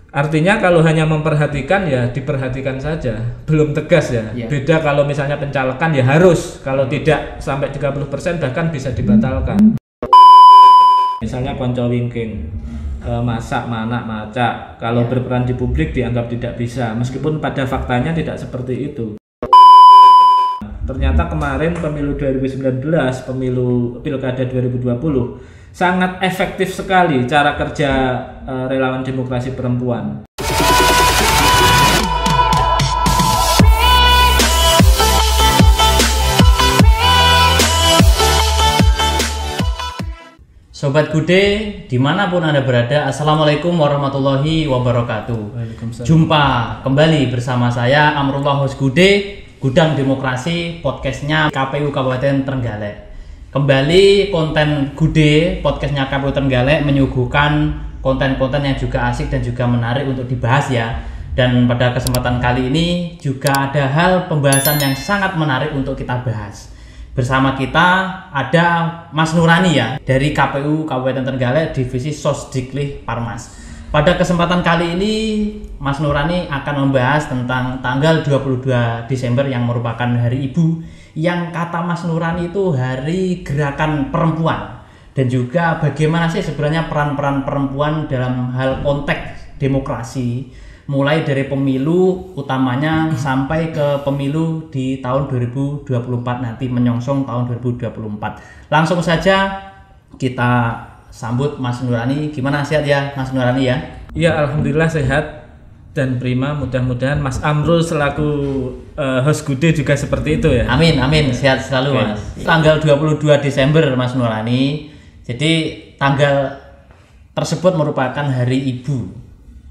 Artinya kalau hanya memperhatikan ya diperhatikan saja, belum tegas ya. Beda kalau misalnya pencalekan ya harus, kalau tidak sampai 30% bahkan bisa dibatalkan. Misalnya konco wingking, masak, manak, maca, kalau berperan di publik dianggap tidak bisa, meskipun pada faktanya tidak seperti itu. Ternyata kemarin pemilu 2019, pemilu pilkada 2020 sangat efektif sekali cara kerja relawan demokrasi perempuan. Sobat Gude, dimanapun Anda berada, Assalamualaikum warahmatullahi wabarakatuh. Jumpa kembali bersama saya Amrullah Host Gude, Gudang Demokrasi, podcastnya KPU Kabupaten Trenggalek. Kembali konten Gude, podcastnya KPU Trenggalek menyuguhkan konten-konten yang juga asik dan juga menarik untuk dibahas ya. Dan pada kesempatan kali ini juga ada hal pembahasan yang sangat menarik untuk kita bahas. Bersama kita ada Mas Nurani ya, dari KPU Kabupaten Trenggalek Divisi Sosdiklik Parmas. Pada kesempatan kali ini Mas Nurani akan membahas tentang tanggal 22 Desember yang merupakan Hari Ibu, yang kata Mas Nurani itu hari gerakan perempuan, dan juga bagaimana sih sebenarnya peran-peran perempuan dalam hal konteks demokrasi, mulai dari pemilu utamanya sampai ke pemilu di tahun 2024 nanti, menyongsong tahun 2024. Langsung saja kita sambut Mas Nurani. Gimana, sehat ya Mas Nurani ya? Ya, alhamdulillah sehat dan prima. Mudah-mudahan Mas Amrul selaku host Gude juga seperti itu ya. Amin, amin, sehat selalu Mas. Tanggal 22 Desember Mas Nurani. Jadi tanggal tersebut merupakan Hari Ibu.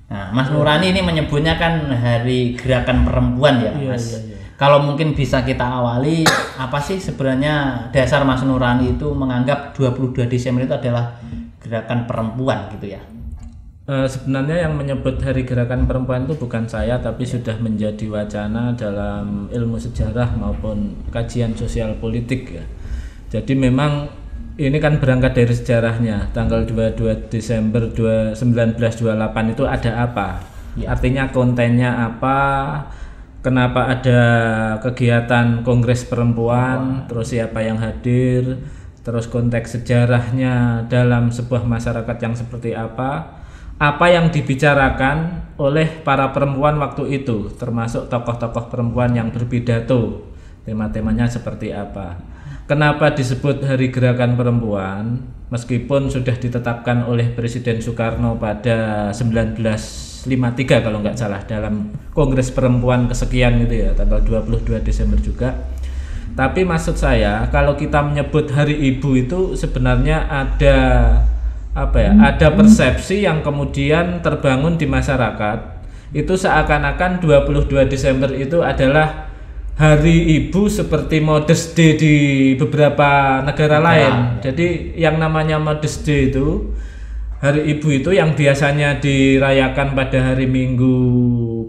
Nah, Mas Nurani ini menyebutnya kan Hari Gerakan Perempuan ya, Mas. Iya. Kalau mungkin bisa kita awali, apa sih sebenarnya dasar Mas Nurani itu menganggap 22 Desember itu adalah gerakan perempuan gitu ya? Sebenarnya yang menyebut Hari Gerakan Perempuan itu bukan saya, tapi sudah menjadi wacana dalam ilmu sejarah maupun kajian sosial politik ya. Jadi memang ini kan berangkat dari sejarahnya. Tanggal 22 Desember 1928 itu ada apa? Ya. Artinya kontennya apa? Kenapa ada kegiatan Kongres Perempuan? Terus siapa yang hadir? Terus konteks sejarahnya dalam sebuah masyarakat yang seperti apa? Apa yang dibicarakan oleh para perempuan waktu itu, termasuk tokoh-tokoh perempuan yang berpidato, tema-temanya seperti apa. Kenapa disebut Hari Gerakan Perempuan, meskipun sudah ditetapkan oleh Presiden Soekarno pada 1953 kalau nggak salah, dalam Kongres Perempuan kesekian gitu ya, tanggal 22 Desember juga. Tapi maksud saya, kalau kita menyebut Hari Ibu itu sebenarnya ada persepsi yang kemudian terbangun di masyarakat, itu seakan-akan 22 Desember itu adalah Hari Ibu seperti Mother's Day di beberapa negara lain. Jadi yang namanya Mother's Day itu, Hari Ibu itu yang biasanya dirayakan pada hari Minggu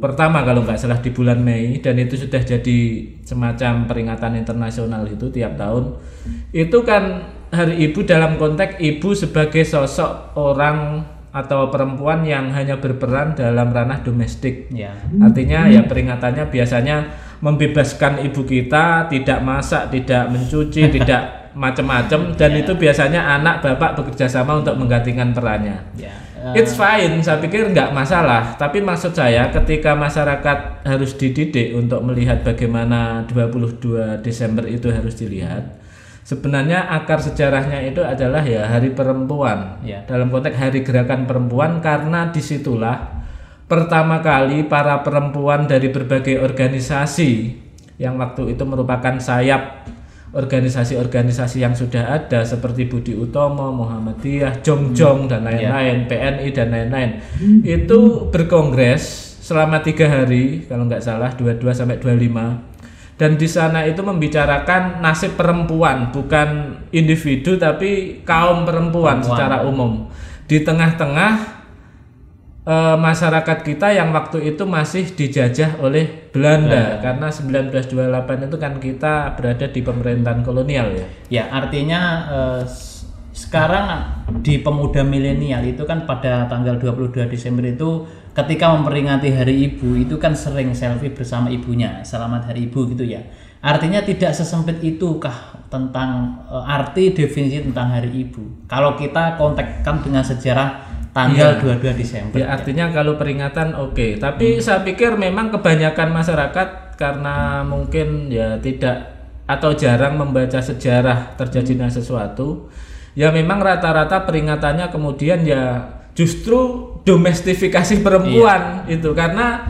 pertama kalau nggak salah di bulan Mei, dan itu sudah jadi semacam peringatan internasional itu tiap tahun. Itu kan Hari Ibu dalam konteks ibu sebagai sosok orang atau perempuan yang hanya berperan dalam ranah domestik. Ya. Artinya ya peringatannya biasanya membebaskan ibu kita, tidak masak, tidak mencuci, tidak macam-macam, dan itu biasanya anak bapak bekerja sama untuk menggantikan perannya. It's fine, saya pikir nggak masalah. Tapi maksud saya ketika masyarakat harus dididik untuk melihat bagaimana 22 Desember itu harus dilihat, sebenarnya akar sejarahnya itu adalah ya Hari Perempuan dalam konteks Hari Gerakan Perempuan, karena disitulah pertama kali para perempuan dari berbagai organisasi yang waktu itu merupakan sayap organisasi-organisasi yang sudah ada seperti Budi Utomo, Muhammadiyah, Jongjong dan lain-lain, PNI dan lain-lain, itu berkongres selama 3 hari kalau nggak salah, 22 sampai 25. Dan di sana itu membicarakan nasib perempuan, bukan individu tapi kaum perempuan secara umum. Di tengah-tengah masyarakat kita yang waktu itu masih dijajah oleh Belanda, karena 1928 itu kan kita berada di pemerintahan kolonial ya. Ya, artinya sekarang di pemuda milenial itu kan pada tanggal 22 Desember itu ketika memperingati Hari Ibu itu kan sering selfie bersama ibunya, selamat Hari Ibu gitu ya. Artinya tidak sesempit itu kah tentang arti definisi tentang Hari Ibu kalau kita kontekskan dengan sejarah tanggal 22 Desember. Ya artinya kalau peringatan oke. Tapi saya pikir memang kebanyakan masyarakat karena mungkin ya tidak atau jarang membaca sejarah terjadinya sesuatu, ya memang rata-rata peringatannya kemudian ya justru domestifikasi perempuan itu. Karena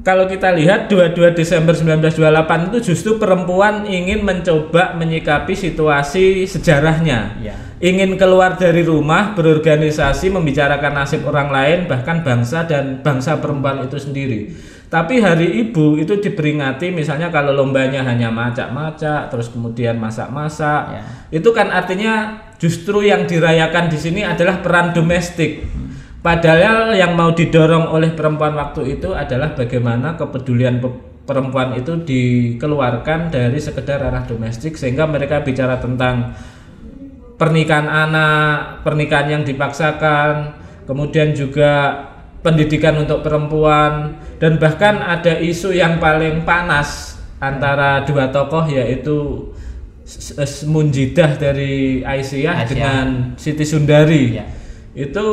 kalau kita lihat 22 Desember 1928 itu justru perempuan ingin mencoba menyikapi situasi sejarahnya, ingin keluar dari rumah, berorganisasi, membicarakan nasib orang lain, bahkan bangsa dan bangsa perempuan itu sendiri. Tapi Hari Ibu itu diperingati misalnya kalau lombanya hanya macak-macak, terus kemudian masak-masak, itu kan artinya justru yang dirayakan di sini adalah peran domestik. Padahal yang mau didorong oleh perempuan waktu itu adalah bagaimana kepedulian perempuan itu dikeluarkan dari sekedar ranah domestik, sehingga mereka bicara tentang pernikahan anak, pernikahan yang dipaksakan, kemudian juga pendidikan untuk perempuan, dan bahkan ada isu yang paling panas antara dua tokoh yaitu Munjidah dari Aisyah dengan Siti Sundari. Itu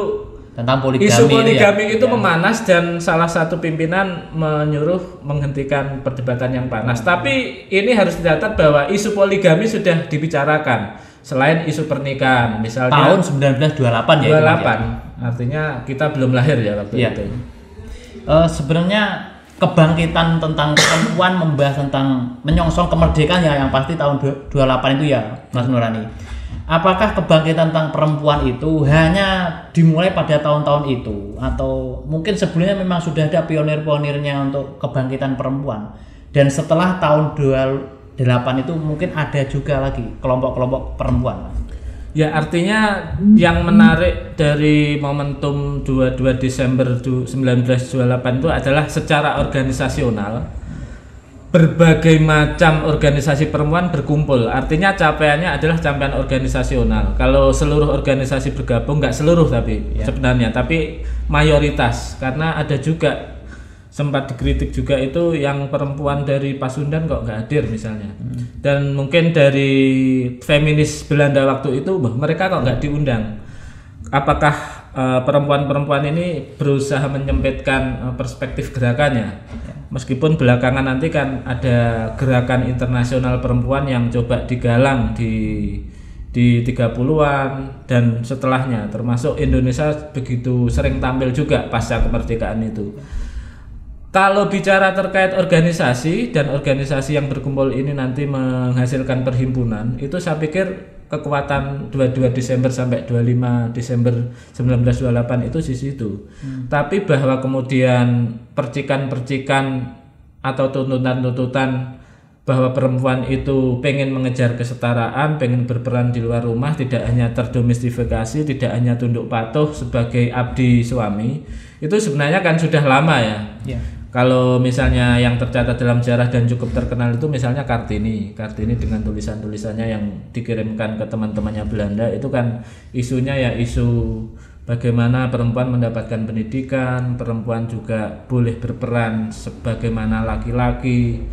tentang poligami, isu poligami itu memanas dan salah satu pimpinan menyuruh menghentikan perdebatan yang panas. Tapi ini harus dicatat bahwa isu poligami sudah dibicarakan selain isu pernikahan, misalnya tahun 1928 ya. 28. Artinya kita belum lahir ya waktu itu. Sebenarnya kebangkitan tentang perempuan membahas tentang menyongsong kemerdekaan ya yang pasti tahun 28 itu ya Mas Nurani. Apakah kebangkitan tentang perempuan itu hanya dimulai pada tahun-tahun itu atau mungkin sebelumnya memang sudah ada pionir-pionirnya untuk kebangkitan perempuan, dan setelah tahun 28 itu mungkin ada juga lagi kelompok-kelompok perempuan? Ya artinya yang menarik dari momentum 22 Desember 1928 itu adalah secara organisasional berbagai macam organisasi perempuan berkumpul. Artinya capaiannya adalah capaian organisasional. Kalau seluruh organisasi bergabung, nggak seluruh sebenarnya, tapi mayoritas. Karena ada juga sempat dikritik juga itu yang perempuan dari Pasundan kok nggak hadir misalnya. Dan mungkin dari feminis Belanda waktu itu, mereka kok nggak diundang. Apakah perempuan-perempuan ini berusaha menyempitkan perspektif gerakannya? Meskipun belakangan nanti kan ada gerakan internasional perempuan yang coba digalang di 30-an dan setelahnya, termasuk Indonesia begitu sering tampil juga pasca kemerdekaan itu. Kalau bicara terkait organisasi dan organisasi yang berkumpul ini nanti menghasilkan perhimpunan, itu saya pikir kekuatan 22 Desember sampai 25 Desember 1928 itu di situ. Tapi bahwa kemudian percikan-percikan atau tuntutan-tuntutan bahwa perempuan itu pengen mengejar kesetaraan, pengen berperan di luar rumah, tidak hanya terdomestifikasi, tidak hanya tunduk patuh sebagai abdi suami, itu sebenarnya kan sudah lama ya. Kalau misalnya yang tercatat dalam sejarah dan cukup terkenal itu misalnya Kartini dengan tulisan-tulisannya yang dikirimkan ke teman-temannya Belanda, itu kan isunya ya isu bagaimana perempuan mendapatkan pendidikan, perempuan juga boleh berperan sebagaimana laki-laki,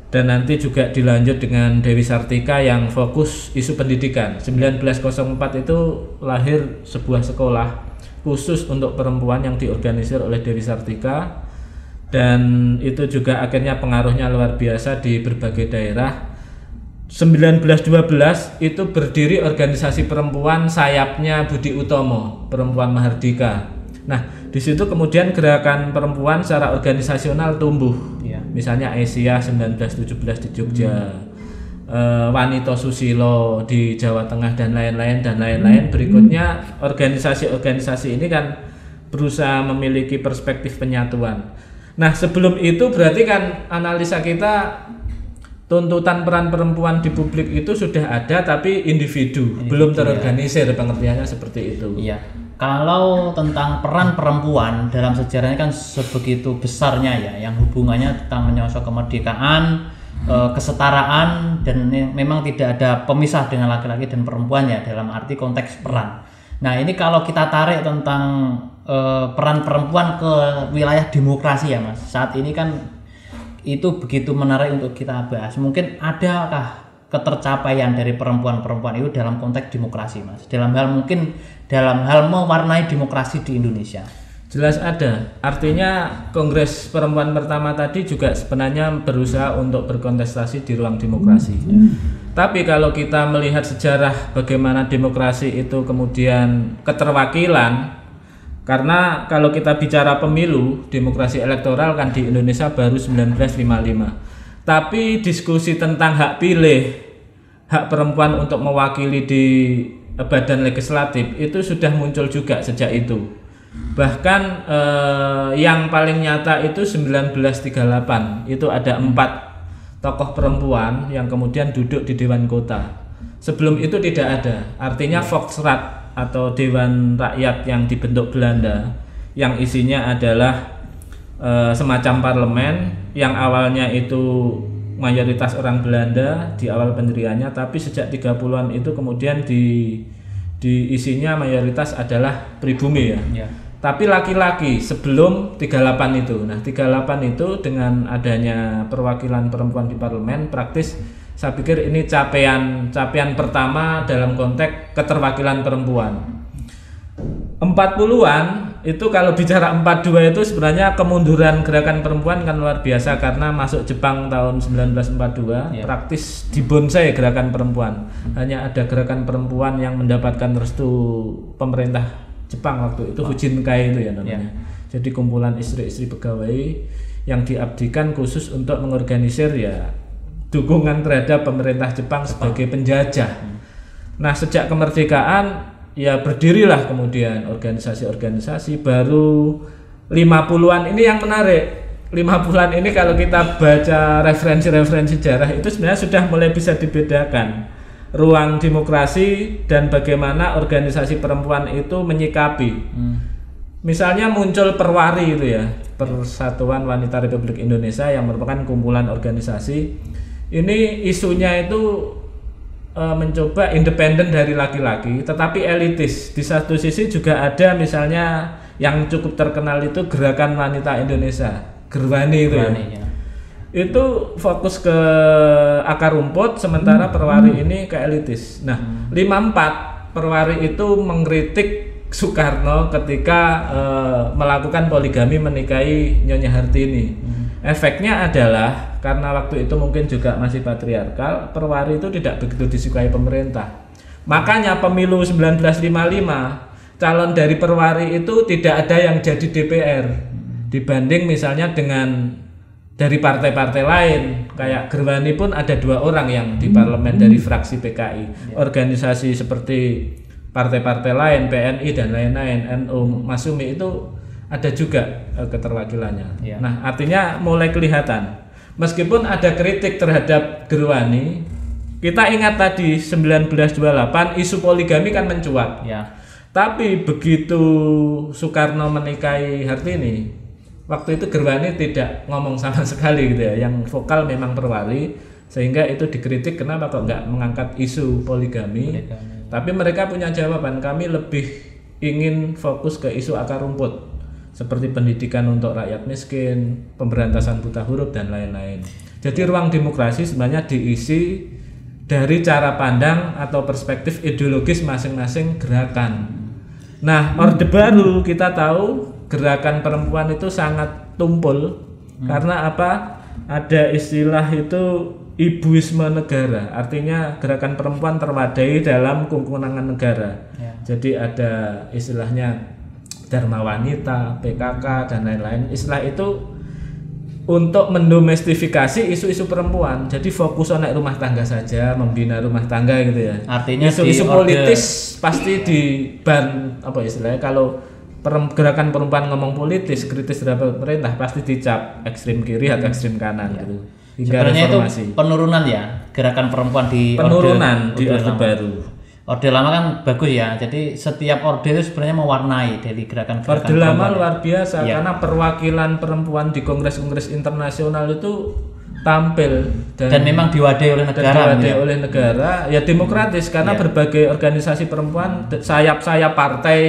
dan nanti juga dilanjut dengan Dewi Sartika yang fokus isu pendidikan. 1904 itu lahir sebuah sekolah khusus untuk perempuan yang diorganisir oleh Dewi Sartika, dan itu juga akhirnya pengaruhnya luar biasa di berbagai daerah. 1912 itu berdiri organisasi perempuan sayapnya Budi Utomo, Perempuan Mahardika. Nah, di situ kemudian gerakan perempuan secara organisasional tumbuh. Misalnya Aisyah 1917 di Jogja, Wanito Susilo di Jawa Tengah dan lain-lain. Berikutnya organisasi-organisasi ini kan berusaha memiliki perspektif penyatuan. Nah, sebelum itu berarti kan analisa kita tuntutan peran perempuan di publik itu sudah ada tapi individu belum terorganisir, pengertiannya seperti itu. Iya. Kalau tentang peran perempuan dalam sejarahnya kan sebegitu besarnya ya, yang hubungannya tentang menyongsong kemerdekaan, kesetaraan dan memang tidak ada pemisah dengan laki-laki dan perempuan ya dalam arti konteks peran. Nah ini kalau kita tarik tentang peran perempuan ke wilayah demokrasi ya Mas, saat ini kan itu begitu menarik untuk kita bahas. Mungkin adakah ketercapaian dari perempuan-perempuan itu dalam konteks demokrasi Mas, dalam hal mewarnai demokrasi di Indonesia? Jelas ada. Artinya Kongres Perempuan pertama tadi juga sebenarnya berusaha untuk berkontestasi di ruang demokrasi. Tapi kalau kita melihat sejarah bagaimana demokrasi itu kemudian keterwakilan, karena kalau kita bicara pemilu, demokrasi elektoral kan di Indonesia baru 1955. Tapi diskusi tentang hak pilih, hak perempuan untuk mewakili di badan legislatif itu sudah muncul juga sejak itu. Bahkan yang paling nyata itu 1938 itu ada 4 tokoh perempuan yang kemudian duduk di Dewan Kota. Sebelum itu tidak ada. Artinya Volksraad atau Dewan Rakyat yang dibentuk Belanda, yang isinya adalah semacam parlemen yang awalnya itu mayoritas orang Belanda di awal pendiriannya, tapi sejak 30-an itu kemudian di isinya mayoritas adalah pribumi ya. Tapi laki-laki sebelum 38 itu. Nah, 38 itu dengan adanya perwakilan perempuan di parlemen, praktis saya pikir ini capaian pertama dalam konteks keterwakilan perempuan. 40-an itu kalau bicara 42 itu sebenarnya kemunduran gerakan perempuan kan luar biasa karena masuk Jepang tahun 1942, praktis dibonsai gerakan perempuan. Hanya ada gerakan perempuan yang mendapatkan restu pemerintah Jepang waktu itu, Fujinkai itu ya namanya. Jadi kumpulan istri-istri pegawai yang diabdikan khusus untuk mengorganisir ya dukungan terhadap pemerintah Jepang sebagai penjajah. Nah, sejak kemerdekaan ya berdirilah kemudian organisasi-organisasi baru 50-an ini yang menarik. 50-an ini kalau kita baca referensi-referensi sejarah itu sebenarnya sudah mulai bisa dibedakan ruang demokrasi dan bagaimana organisasi perempuan itu menyikapi. Misalnya muncul Perwari itu ya, Persatuan Wanita Republik Indonesia yang merupakan kumpulan organisasi. Ini isunya itu mencoba independen dari laki-laki, tetapi elitis. Di satu sisi juga ada misalnya yang cukup terkenal itu Gerakan Wanita Indonesia, Gerwani itu ya. Itu fokus ke akar rumput, sementara Perwari ini ke elitis. Nah, 54 Perwari itu mengkritik Soekarno ketika melakukan poligami menikahi Nyonya Hartini. Efeknya adalah karena waktu itu mungkin juga masih patriarkal, Perwari itu tidak begitu disukai pemerintah. Makanya pemilu 1955 calon dari Perwari itu tidak ada yang jadi DPR dibanding misalnya dengan dari partai-partai lain. Kayak Gerwani pun ada 2 orang yang di parlemen dari fraksi PKI. Organisasi seperti partai-partai lain, PNI dan lain-lain, NU, Masumi itu ada juga keterwakilannya. Nah, artinya mulai kelihatan. Meskipun ada kritik terhadap Gerwani, kita ingat tadi 1928 isu poligami kan mencuat. Tapi begitu Soekarno menikahi Hartini, waktu itu Gerwani tidak ngomong sama sekali gitu ya. Yang vokal memang Perwari, sehingga itu dikritik kenapa kok nggak mengangkat isu poligami. Tapi mereka punya jawaban, kami lebih ingin fokus ke isu akar rumput seperti pendidikan untuk rakyat miskin, pemberantasan buta huruf dan lain-lain. Jadi ruang demokrasi sebenarnya diisi dari cara pandang atau perspektif ideologis masing-masing gerakan. Nah, Orde Baru kita tahu gerakan perempuan itu sangat tumpul karena apa? Ada istilah itu ibuisme negara, artinya gerakan perempuan terwadai dalam kewenangan negara. Jadi ada istilahnya Dharma Wanita, PKK dan lain-lain. Istilah itu untuk mendomestifikasi isu-isu perempuan. Jadi fokus anak rumah tangga saja, membina rumah tangga gitu ya. Artinya isu-isu politis pasti diban apa istilahnya, kalau gerakan perempuan ngomong politis kritis terhadap pemerintah pasti dicap ekstrem kiri atau ekstrem kanan gitu. Sebenarnya itu penurunan ya gerakan perempuan di Orde Baru. Orde Lama kan bagus ya, jadi setiap orde itu sebenarnya mewarnai dari gerakan-gerakan Orde Lama luar biasa karena perwakilan perempuan di kongres-kongres internasional itu tampil dan memang diwadahi oleh negara. Oleh negara ya demokratis karena berbagai organisasi perempuan, sayap-sayap partai,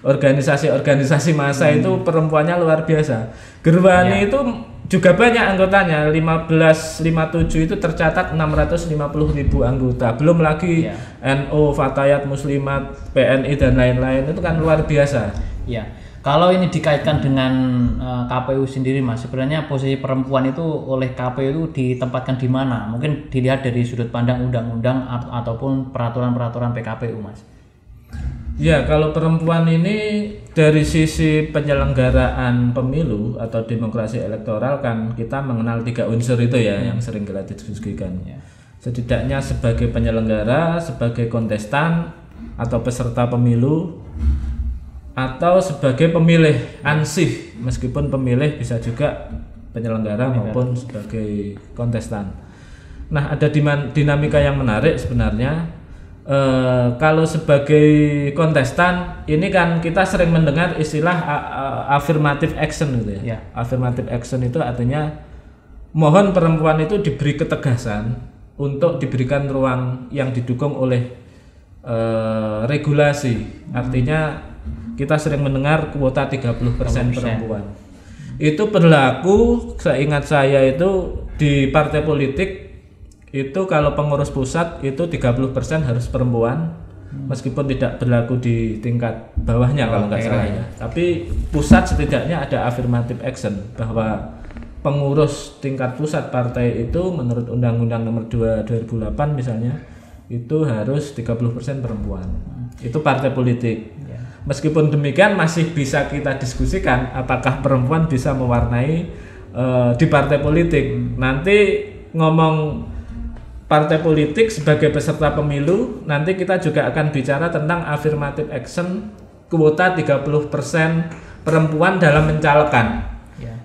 organisasi massa itu perempuannya luar biasa. Gerwani itu juga banyak anggotanya, 1557 itu tercatat 650.000 anggota. Belum lagi NU, Fatayat Muslimat, PNI dan lain-lain, itu kan luar biasa. Ya. Kalau ini dikaitkan dengan KPU sendiri Mas, sebenarnya posisi perempuan itu oleh KPU itu ditempatkan di mana? Mungkin dilihat dari sudut pandang undang-undang ataupun peraturan-peraturan PKPU Mas. Ya, kalau perempuan ini dari sisi penyelenggaraan pemilu atau demokrasi elektoral kan kita mengenal 3 unsur itu ya yang sering kita diskusikan. Setidaknya sebagai penyelenggara, sebagai kontestan atau peserta pemilu, atau sebagai pemilih ansih, meskipun pemilih bisa juga penyelenggara maupun sebagai kontestan. Nah, ada dinamika yang menarik sebenarnya. Kalau sebagai kontestan ini kan kita sering mendengar istilah affirmative action gitu ya. Affirmative action itu artinya mohon perempuan itu diberi ketegasan untuk diberikan ruang yang didukung oleh regulasi. Artinya kita sering mendengar kuota 30% perempuan. Itu berlaku, seingat saya itu di partai politik itu kalau pengurus pusat itu 30% harus perempuan, meskipun tidak berlaku di tingkat bawahnya kalau nggak salah ya. Tapi pusat setidaknya ada affirmative action bahwa pengurus tingkat pusat partai itu menurut Undang-Undang Nomor 2 2008 misalnya itu harus 30% perempuan. Itu partai politik. Meskipun demikian masih bisa kita diskusikan apakah perempuan bisa mewarnai di partai politik. Nanti ngomong partai politik sebagai peserta pemilu, nanti kita juga akan bicara tentang affirmative action kuota 30% perempuan dalam mencalonkan.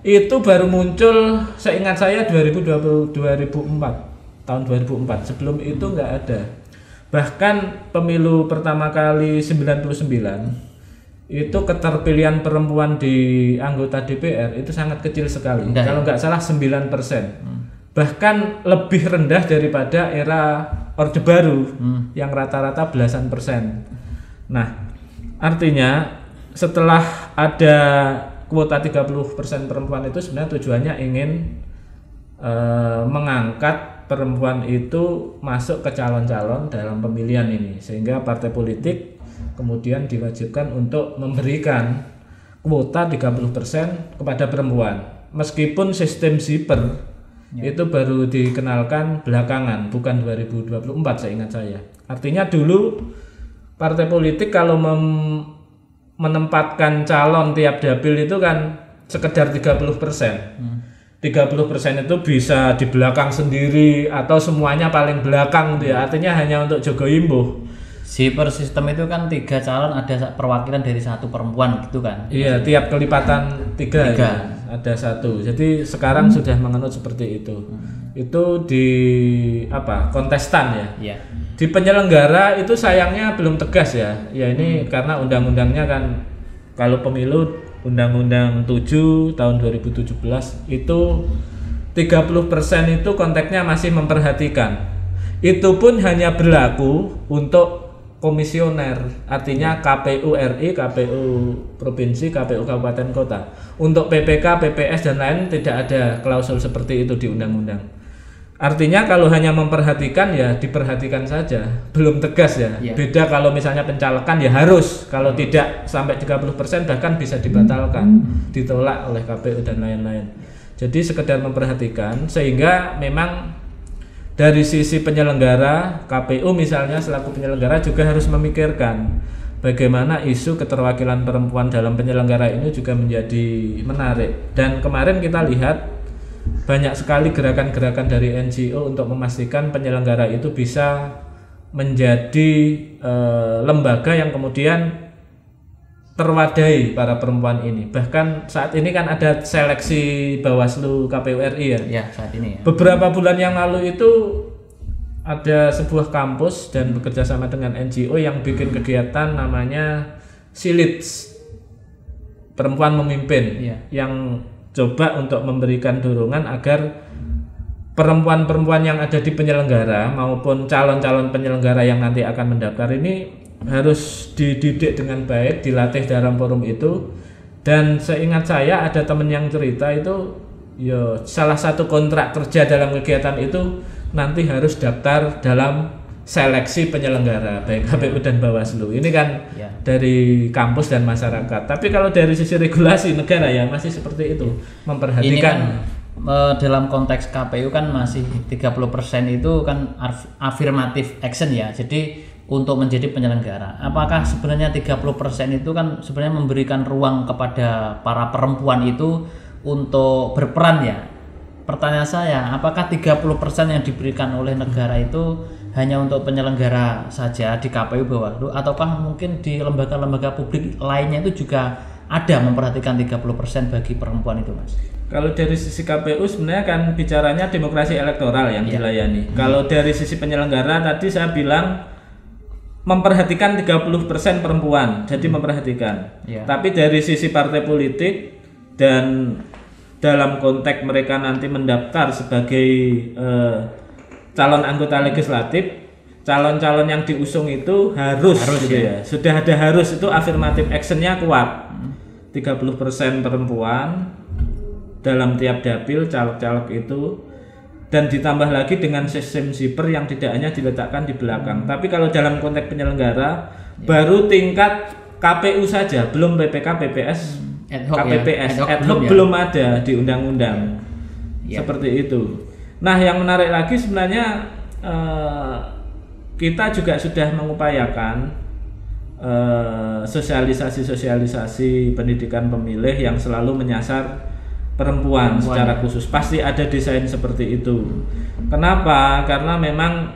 Itu baru muncul seingat saya 2004 tahun 2004. Sebelum itu nggak ada. Bahkan pemilu pertama kali 99 itu keterpilihan perempuan di anggota DPR itu sangat kecil sekali. Kalau nggak salah 9%. Bahkan lebih rendah daripada era Orde Baru yang rata-rata belasan persen. Nah, artinya setelah ada kuota 30% perempuan itu sebenarnya tujuannya ingin mengangkat perempuan itu masuk ke calon-calon dalam pemilihan ini, sehingga partai politik kemudian diwajibkan untuk memberikan kuota 30% kepada perempuan, meskipun sistem siper itu baru dikenalkan belakangan, bukan 2024 seingat saya. Artinya dulu partai politik kalau menempatkan calon tiap dapil itu kan sekedar 30%. 30% itu bisa di belakang sendiri atau semuanya paling belakang gitu ya. Artinya hanya untuk jogo imbuh. Siper sistem itu kan 3 calon ada perwakilan dari 1 perempuan gitu kan. Iya, tiap kelipatan 3 ya, ada 1. Jadi sekarang sudah menganut seperti itu. Itu di kontestan ya. Di penyelenggara itu sayangnya belum tegas ya. Ya ini karena undang-undangnya kan kalau pemilu Undang-Undang 7 tahun 2017 itu 30% itu konteksnya masih memperhatikan. Itu pun hanya berlaku untuk komisioner, artinya KPU RI, KPU provinsi, KPU kabupaten kota. Untuk PPK, PPS dan lain tidak ada klausul seperti itu di undang-undang. Artinya kalau hanya memperhatikan ya diperhatikan saja, belum tegas ya. Beda kalau misalnya pencalekan ya harus, kalau tidak sampai 30% bahkan bisa dibatalkan, ditolak oleh KPU dan lain-lain. Jadi sekedar memperhatikan, sehingga memang dari sisi penyelenggara, KPU misalnya selaku penyelenggara juga harus memikirkan bagaimana isu keterwakilan perempuan dalam penyelenggara ini juga menjadi menarik. Dan kemarin kita lihat banyak sekali gerakan-gerakan dari NGO untuk memastikan penyelenggara itu bisa menjadi lembaga yang kemudian terwadai para perempuan ini. Bahkan saat ini kan ada seleksi Bawaslu KPU RI ya. Ya, saat ini ya. Beberapa bulan yang lalu itu ada sebuah kampus dan bekerja sama dengan NGO yang bikin kegiatan namanya Silits, perempuan memimpin, yang coba untuk memberikan dorongan agar perempuan-perempuan yang ada di penyelenggara maupun calon-calon penyelenggara yang nanti akan mendaftar ini harus dididik dengan baik, dilatih dalam forum itu. Dan seingat saya ada teman yang cerita itu ya salah satu kontrak kerja dalam kegiatan itu nanti harus daftar dalam seleksi penyelenggara baik KPU dan Bawaslu. Ini kan dari kampus dan masyarakat. Tapi kalau dari sisi regulasi negara ya masih seperti itu, memperhatikan. Ini kan dalam konteks KPU kan masih 30% itu kan affirmative action ya. Jadi untuk menjadi penyelenggara. Apakah sebenarnya 30% itu kan sebenarnya memberikan ruang kepada para perempuan itu untuk berperan ya? Pertanyaan saya, apakah 30% yang diberikan oleh negara itu hanya untuk penyelenggara saja di KPU Bawaslu, ataukah mungkin di lembaga-lembaga publik lainnya itu juga ada memperhatikan 30% bagi perempuan itu, Mas? Kalau dari sisi KPU sebenarnya kan bicaranya demokrasi elektoral yang dilayani. Kalau dari sisi penyelenggara tadi saya bilang memperhatikan 30% perempuan, jadi memperhatikan. Tapi dari sisi partai politik dan dalam konteks mereka nanti mendaftar sebagai calon anggota legislatif, calon-calon yang diusung itu harus gitu ya. Sudah ada harus, itu affirmative action-nya kuat. 30% perempuan dalam tiap dapil caleg-caleg itu, dan ditambah lagi dengan sistem siper yang tidak hanya diletakkan di belakang. Tapi kalau dalam konteks penyelenggara baru tingkat KPU saja, belum PPK, PPS, KPPS, ad hoc belum ada di undang-undang. Seperti itu. Nah, yang menarik lagi sebenarnya kita juga sudah mengupayakan sosialisasi pendidikan pemilih yang selalu menyasar perempuan secara khusus. Pasti ada desain seperti itu. Kenapa? Karena memang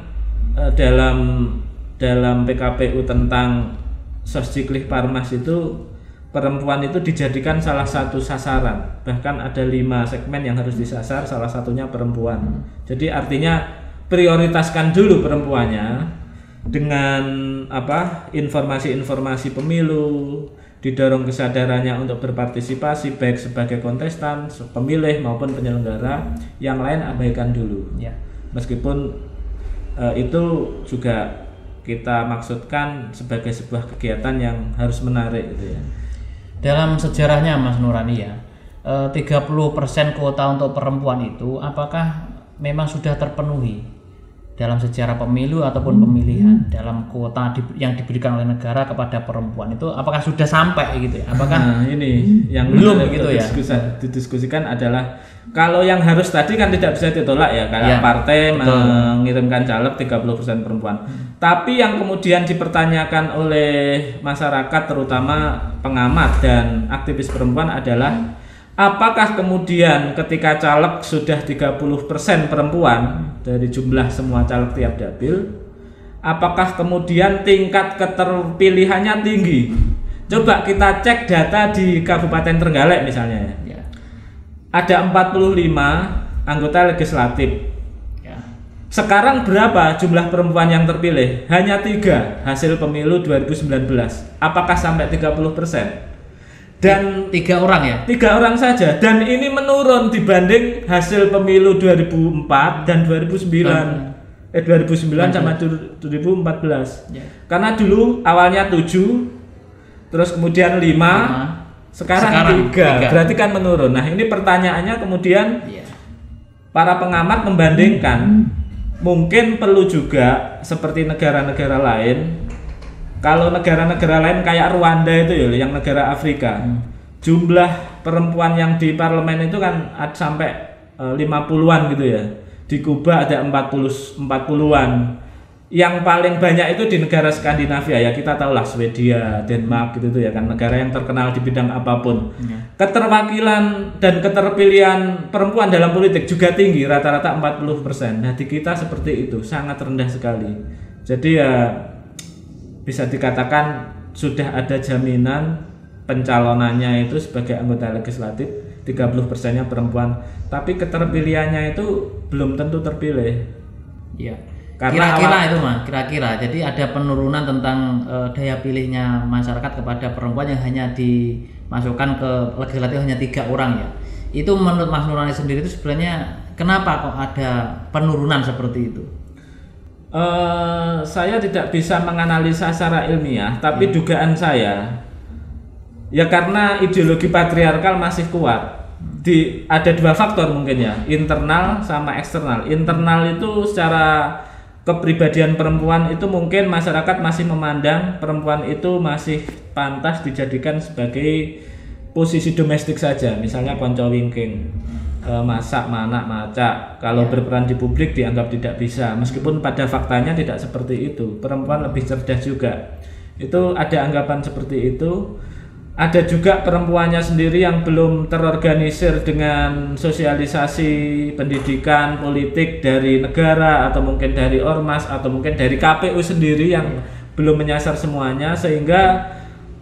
dalam PKPU tentang Sosjiklih Parmas itu perempuan itu dijadikan salah satu sasaran. Bahkan ada 5 segmen yang harus disasar, salah satunya perempuan. Jadi artinya prioritaskan dulu perempuannya dengan informasi-informasi pemilu, didorong kesadarannya untuk berpartisipasi baik sebagai kontestan, pemilih maupun penyelenggara. Yang lain abaikan dulu. Meskipun itu juga kita maksudkan sebagai sebuah kegiatan yang harus menarik gitu ya. Dalam sejarahnya Mas Nurani ya, 30% kuota untuk perempuan itu apakah memang sudah terpenuhi dalam sejarah pemilu ataupun pemilihan dalam kuota yang diberikan oleh negara kepada perempuan itu, apakah sudah sampai gitu ya? Apakah ini yang belum gitu ya? Didiskusikan adalah kalau yang harus tadi kan tidak bisa ditolak ya, karena partai mengirimkan caleg 30% perempuan. Tapi yang kemudian dipertanyakan oleh masyarakat terutama pengamat dan aktivis perempuan adalah apakah kemudian ketika caleg sudah 30% perempuan dari jumlah semua caleg tiap dapil, apakah kemudian tingkat keterpilihannya tinggi? Coba kita cek data di Kabupaten Trenggalek misalnya ya. Ada 45 anggota legislatif. Sekarang berapa jumlah perempuan yang terpilih? Hanya 3 hasil pemilu 2019. Apakah sampai 30%? Dan 3 orang ya? 3 orang saja. Dan ini menurun dibanding hasil pemilu 2004 dan 2009 sama 2014. Karena dulu awalnya 7, terus kemudian 5, sekarang 3. Berarti kan menurun. Nah, ini pertanyaannya kemudian para pengamat membandingkan. Mungkin perlu juga seperti negara-negara lain. Kalau negara-negara lain kayak Rwanda itu ya, yang negara Afrika, jumlah perempuan yang di parlemen itu kan sampai 50-an gitu ya. Di Kuba ada 40-an. Yang paling banyak itu di negara Skandinavia ya, kita tahu lah Swedia, Denmark gitu ya kan, negara yang terkenal di bidang apapun. Keterwakilan dan keterpilihan perempuan dalam politik juga tinggi, rata-rata 40%. Nah, di kita seperti itu, sangat rendah sekali. Jadi ya bisa dikatakan sudah ada jaminan pencalonannya itu sebagai anggota legislatif 30%-nya perempuan, tapi keterpilihannya itu belum tentu terpilih. Karena kira-kira jadi ada penurunan tentang daya pilihnya masyarakat kepada perempuan yang hanya dimasukkan ke legislatif hanya 3 orang ya. Itu menurut Mas Nurani sendiri itu sebenarnya kenapa kok ada penurunan seperti itu? Saya tidak bisa menganalisa secara ilmiah, tapi dugaan saya ya karena ideologi patriarkal masih kuat. Ada dua faktor mungkin ya, internal sama eksternal. Internal itu secara kepribadian perempuan itu mungkin masyarakat masih memandang perempuan itu masih pantas dijadikan sebagai posisi domestik saja, misalnya konco wingking, masak, manak, macak. Kalau berperan di publik dianggap tidak bisa, meskipun pada faktanya tidak seperti itu. Perempuan lebih cerdas juga. Itu ada anggapan seperti itu. Ada juga perempuannya sendiri yang belum terorganisir dengan sosialisasi pendidikan politik dari negara atau mungkin dari ormas atau mungkin dari KPU sendiri yang belum menyasar semuanya, sehingga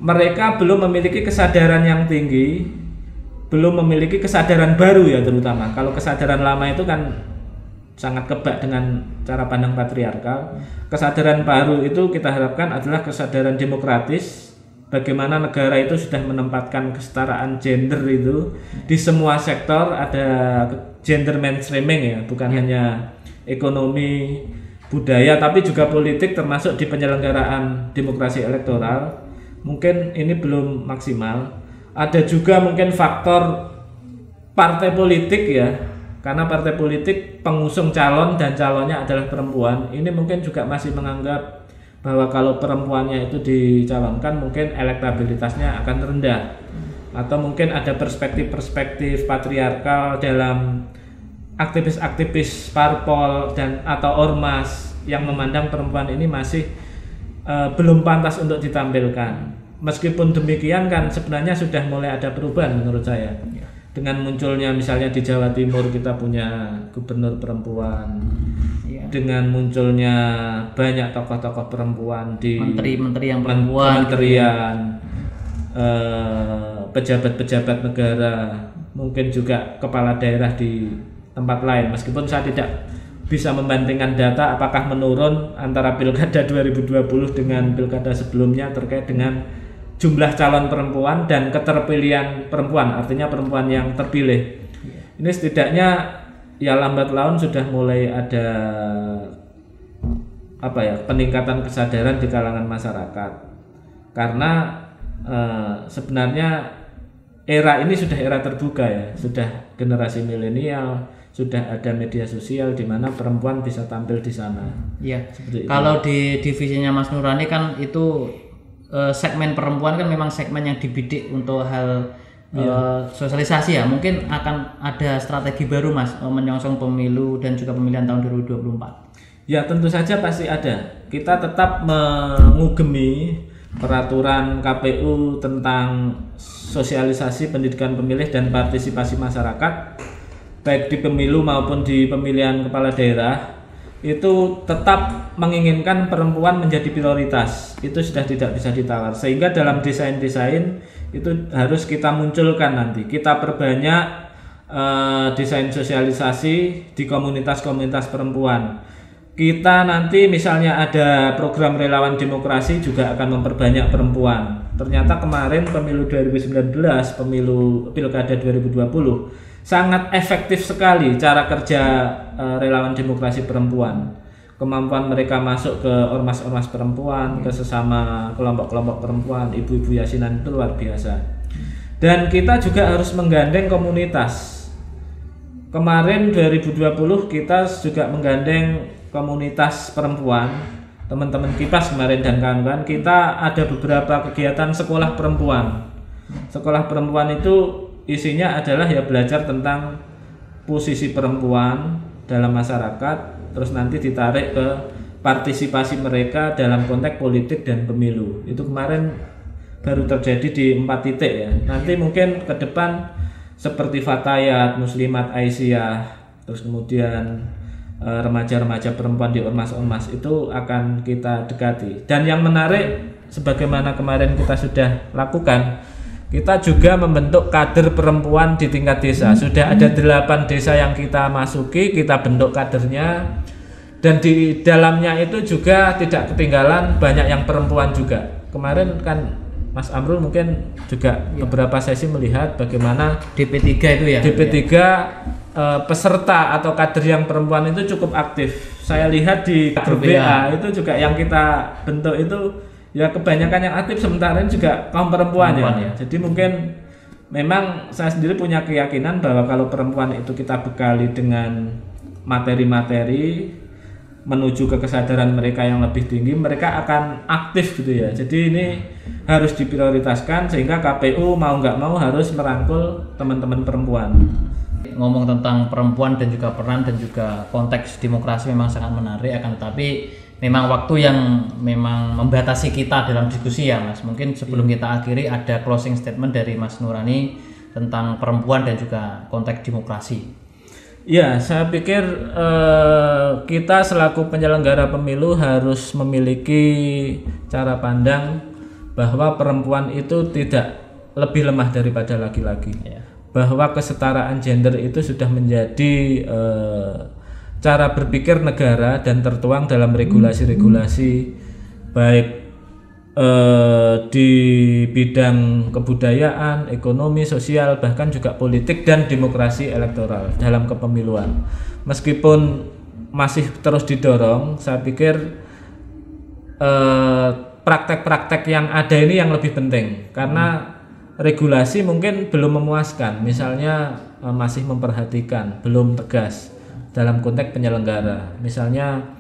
mereka belum memiliki kesadaran yang tinggi, belum memiliki kesadaran baru ya terutama. Kalau kesadaran lama itu kan sangat kebak dengan cara pandang patriarkal. Kesadaran baru itu kita harapkan adalah kesadaran demokratis. Bagaimana negara itu sudah menempatkan kesetaraan gender itu di semua sektor, ada gender mainstreaming ya, bukan hanya ekonomi, budaya, tapi juga politik, termasuk di penyelenggaraan demokrasi elektoral. Mungkin ini belum maksimal. Ada juga mungkin faktor partai politik ya, karena partai politik pengusung calon dan calonnya adalah perempuan. Ini mungkin juga masih menganggap bahwa kalau perempuannya itu dicalonkan mungkin elektabilitasnya akan rendah, atau mungkin ada perspektif-perspektif patriarkal dalam aktivis-aktivis parpol dan atau ormas yang memandang perempuan ini masih belum pantas untuk ditampilkan. Meskipun demikian kan sebenarnya sudah mulai ada perubahan menurut saya. Dengan munculnya misalnya di Jawa Timur kita punya gubernur perempuan, dengan munculnya banyak tokoh-tokoh perempuan di menteri-menteri yang perempuan, kementerian, pejabat-pejabat negara, mungkin juga kepala daerah di tempat lain. Meskipun saya tidak bisa membandingkan data apakah menurun antara pilkada 2020 dengan pilkada sebelumnya terkait dengan jumlah calon perempuan dan keterpilihan perempuan, artinya perempuan yang terpilih. Ini setidaknya ya lambat laun sudah mulai ada peningkatan kesadaran di kalangan masyarakat. Karena sebenarnya era ini sudah era terbuka ya, sudah generasi milenial, sudah ada media sosial di mana perempuan bisa tampil di sana. Iya. Kalau di divisinya Mas Nurani kan itu segmen perempuan kan memang segmen yang dibidik untuk hal sosialisasi ya. Mungkin akan ada strategi baru Mas menyongsong pemilu dan juga pemilihan tahun 2024. Ya tentu saja pasti ada. Kita tetap mengugemi peraturan KPU tentang sosialisasi pendidikan pemilih dan partisipasi masyarakat baik di pemilu maupun di pemilihan kepala daerah. Itu tetap menginginkan perempuan menjadi prioritas. Itu sudah tidak bisa ditawar. Sehingga dalam desain-desain itu harus kita munculkan nanti. Kita perbanyak desain sosialisasi di komunitas-komunitas perempuan. Kita nanti misalnya ada program relawan demokrasi juga akan memperbanyak perempuan. Ternyata kemarin pemilu 2019, pemilu pilkada 2020 sangat efektif sekali cara kerja relawan demokrasi perempuan. Kemampuan mereka masuk ke ormas-ormas perempuan, ke sesama kelompok-kelompok perempuan, ibu-ibu yasinan itu luar biasa. Dan kita juga harus menggandeng komunitas. Kemarin 2020 kita juga menggandeng komunitas perempuan, teman-teman Kipas kemarin dan kawan-kawan. Kita ada beberapa kegiatan sekolah perempuan. Sekolah perempuan itu isinya adalah ya belajar tentang posisi perempuan dalam masyarakat, terus nanti ditarik ke partisipasi mereka dalam konteks politik dan pemilu. Itu kemarin baru terjadi di 4 titik ya. Nanti mungkin ke depan seperti Fatayat, Muslimat Aisyah, terus kemudian remaja-remaja perempuan di ormas-ormas itu akan kita dekati. Dan yang menarik, sebagaimana kemarin kita sudah lakukan, kita juga membentuk kader perempuan di tingkat desa. Sudah ada 8 desa yang kita masuki, kita bentuk kadernya. Dan di dalamnya itu juga tidak ketinggalan banyak yang perempuan juga. Kemarin kan Mas Amrul mungkin juga beberapa sesi melihat bagaimana DP3 itu ya. DP3 peserta atau kader yang perempuan itu cukup aktif. Saya lihat di grup WA itu juga yang kita bentuk itu ya kebanyakan yang aktif sementara ini juga kaum perempuan ya. Jadi mungkin memang saya sendiri punya keyakinan bahwa kalau perempuan itu kita bekali dengan materi-materi menuju ke kesadaran mereka yang lebih tinggi, mereka akan aktif gitu ya. Jadi ini harus diprioritaskan sehingga KPU mau nggak mau harus merangkul teman-teman perempuan. Ngomong tentang perempuan dan juga peran dan juga konteks demokrasi memang sangat menarik, akan tetapi memang waktu yang memang membatasi kita dalam diskusi ya Mas. Mungkin sebelum kita akhiri ada closing statement dari Mas Nurani tentang perempuan dan juga konteks demokrasi. Ya, saya pikir kita selaku penyelenggara pemilu harus memiliki cara pandang bahwa perempuan itu tidak lebih lemah daripada laki-laki. Bahwa kesetaraan gender itu sudah menjadi cara berpikir negara dan tertuang dalam regulasi-regulasi baik di bidang kebudayaan, ekonomi, sosial, bahkan juga politik dan demokrasi elektoral dalam kepemiluan. Meskipun masih terus didorong, saya pikir praktek-praktek yang ada ini yang lebih penting karena regulasi mungkin belum memuaskan, misalnya masih memperhatikan, belum tegas dalam konteks penyelenggara. Misalnya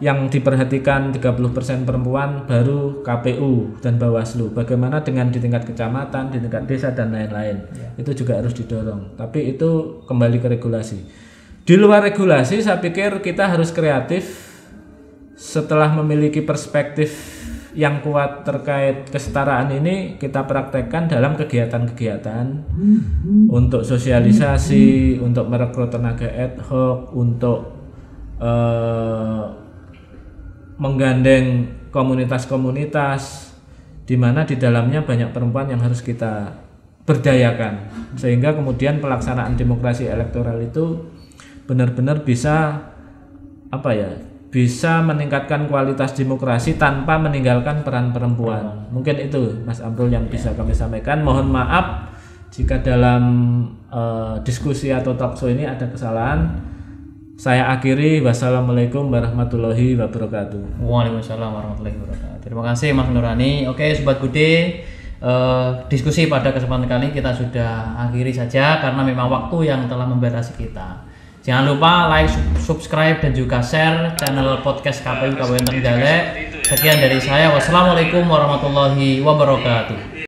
yang diperhatikan 30% perempuan baru KPU dan Bawaslu. Bagaimana dengan di tingkat kecamatan, di tingkat desa dan lain-lain. Itu juga harus didorong. Tapi itu kembali ke regulasi. Di luar regulasi saya pikir kita harus kreatif setelah memiliki perspektif yang kuat terkait kesetaraan ini kita praktekkan dalam kegiatan-kegiatan untuk sosialisasi, untuk merekrut tenaga ad hoc, untuk menggandeng komunitas-komunitas di mana di dalamnya banyak perempuan yang harus kita berdayakan sehingga kemudian pelaksanaan demokrasi elektoral itu benar-benar bisa bisa meningkatkan kualitas demokrasi tanpa meninggalkan peran perempuan. Mungkin itu Mas Amrul yang bisa kami sampaikan. Mohon maaf jika dalam diskusi atau talkshow ini ada kesalahan. Saya akhiri, wassalamualaikum warahmatullahi wabarakatuh. Waalaikumsalam warahmatullahi wabarakatuh. Terima kasih Mas Nurani. Oke Sobat Gude, diskusi pada kesempatan kali kita sudah akhiri saja karena memang waktu yang telah membatasi kita. Jangan lupa like, subscribe dan juga share channel podcast KPU Kabupaten Trenggalek. Sekian dari saya, wassalamualaikum warahmatullahi wabarakatuh.